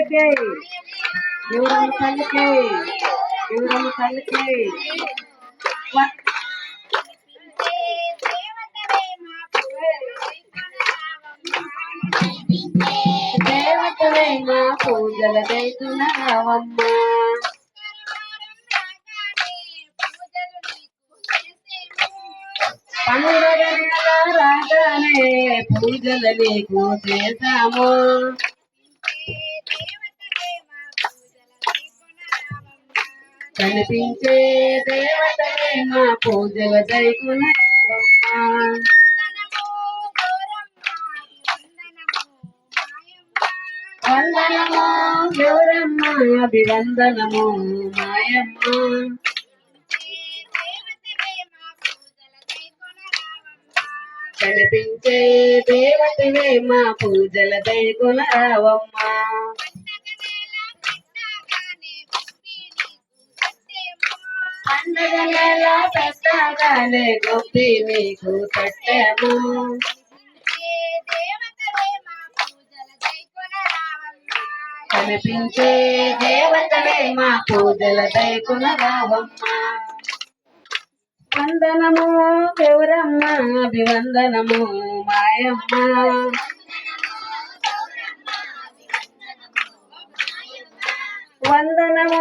తల్లికి గౌరమ్మ తల్లికి గౌరమ్మ తల్లికి దేవతవే మా పూజల దైతున్నావమ్మ రాగానే పూజలు నీకు చేశాము కనిపించే దేవతవే మా పూజల దైతున్నావమ్మ వందనము గౌరమ్మ అభివందనము మాయమ్మ కనిపించే దేవతవే మా పూజల దైకొనరావమ్మ పండగ నెల పెట్టగానే గొప్పి మీకు కట్టాము కనిపించే దేవతవే మా పూజల దైకొనరావమ్మ వందనము గౌరమ్మ అభివందనము మాయమ్మ వందనము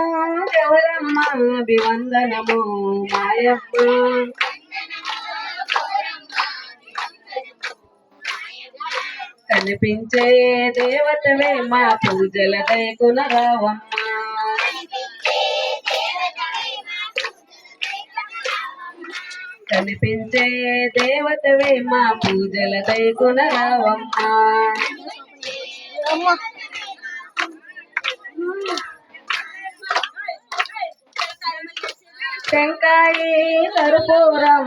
గౌరమ్మ అభివందనము మాయమ్మ కనిపించే దేవతవే మా పూజల దైకొనరావమ్మ కనిపించే దేవతవే మా పూజల దైకొనరావమ్మ టెంకాయి కర్పూరం